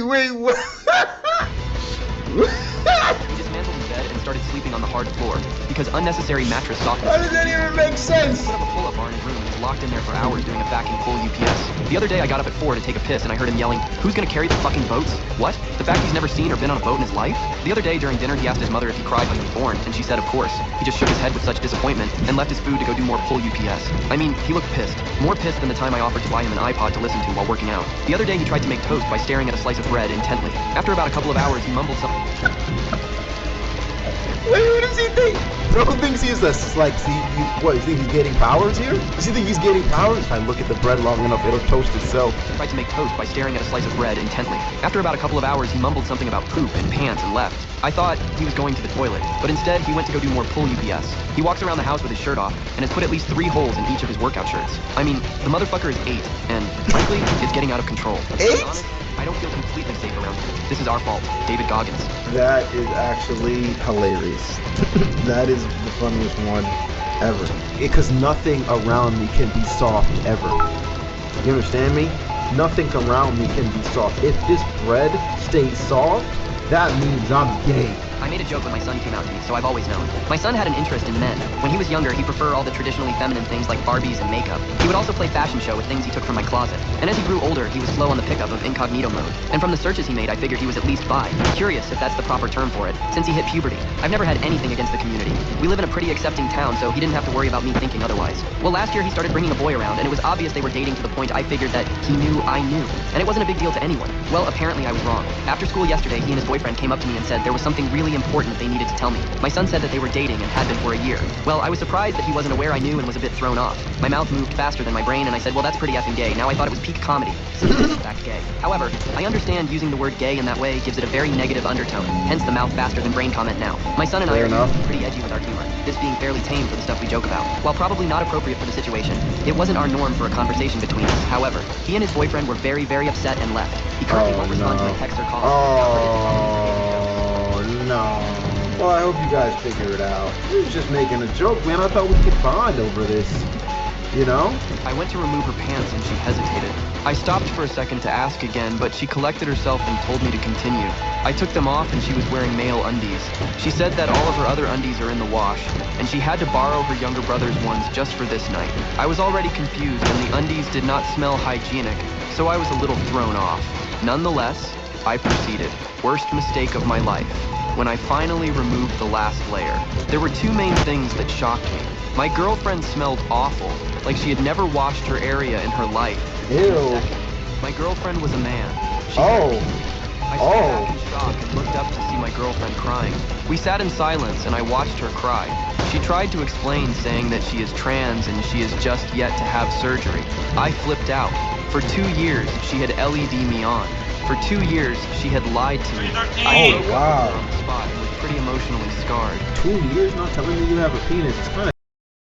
Wait, what? He dismantled his bed and started sleeping on the hard floor because unnecessary mattress softness. How does that even make sense? He put up a pull-up bar in his room and was locked in there for hours doing a vacuum pull UPS. The other day I got up at 4 to take a piss and I heard him yelling, "Who's gonna carry the fucking boats?" What? The fact he's never seen or been on a boat in his life? The other day during dinner he asked his mother if he cried when he was born, and she said of course. He just shook his head with such disappointment and left his food to go do more pull UPS. I mean, he looked pissed. More pissed than the time I offered to buy him an iPod to listen to while working out. The other day he tried to make toast by staring at a slice of bread intently. After about a couple of hours he mumbled something. Wait, what does he think? Bro thinks he's this, like, see, what, you think he's getting powers here? Does he think he's getting powers? If I look at the bread long enough, it'll toast itself. He tried to make toast by staring at a slice of bread intently. After about a couple of hours, he mumbled something about poop and pants and left. I thought he was going to the toilet, but instead he went to go do more pull UPS. He walks around the house with his shirt off and has put at least 3 holes in each of his workout shirts. I mean, the motherfucker is 8, and frankly, it's getting out of control. 8? I don't feel completely safe around him. This is our fault. David Goggins. That is actually hilarious. That is the funniest one ever. Because nothing around me can be soft ever. You understand me? Nothing around me can be soft. If this bread stays soft, that means I'm gay. I made a joke when my son came out to me, so I've always known. My son had an interest in men. When he was younger, he'd prefer all the traditionally feminine things like Barbies and makeup. He would also play fashion show with things he took from my closet. And as he grew older, he was slow on the pickup of incognito mode. And from the searches he made, I figured he was at least bi. Curious if that's the proper term for it, since he hit puberty. I've never had anything against the community. We live in a pretty accepting town, so he didn't have to worry about me thinking otherwise. Well, last year he started bringing a boy around, and it was obvious they were dating to the point I figured that he knew I knew. And it wasn't a big deal to anyone. Well, apparently I was wrong. After school yesterday, he and his boyfriend came up to me and said there was something really important they needed to tell me. My son said that they were dating and had been for a year. Well, I was surprised that he wasn't aware I knew and was a bit thrown off. My mouth moved faster than my brain and I said, well, that's pretty effing gay. Now I thought it was peak comedy. So this is in fact gay. However, I understand using the word gay in that way gives it a very negative undertone, hence the mouth faster than brain comment now. My son and I are usually pretty edgy with our humor, this being fairly tame for the stuff we joke about. While probably not appropriate for the situation, it wasn't our norm for a conversation between us. However, he and his boyfriend were very, very upset and left. He currently won't respond to my text or calls. Oh, no. Well, I hope you guys figure it out. He was just making a joke, man. I thought we could bond over this. You know? I went to remove her pants and she hesitated. I stopped for a second to ask again, but she collected herself and told me to continue. I took them off and she was wearing male undies. She said that all of her other undies are in the wash, and she had to borrow her younger brother's ones just for this night. I was already confused and the undies did not smell hygienic, so I was a little thrown off. Nonetheless, I proceeded. Worst mistake of my life. When I finally removed the last layer, there were 2 main things that shocked me. My girlfriend smelled awful, like she had never washed her area in her life. Ew. My girlfriend was a man. I sat back in shock and looked up to see my girlfriend crying. We sat in silence and I watched her cry. She tried to explain, saying that she is trans and she is just yet to have surgery. I flipped out. For 2 years, she had LED me on. For 2 years, she had lied to me. I broke up with her on the spot and was pretty emotionally scarred. 2 years not telling me you have a penis. It's kind of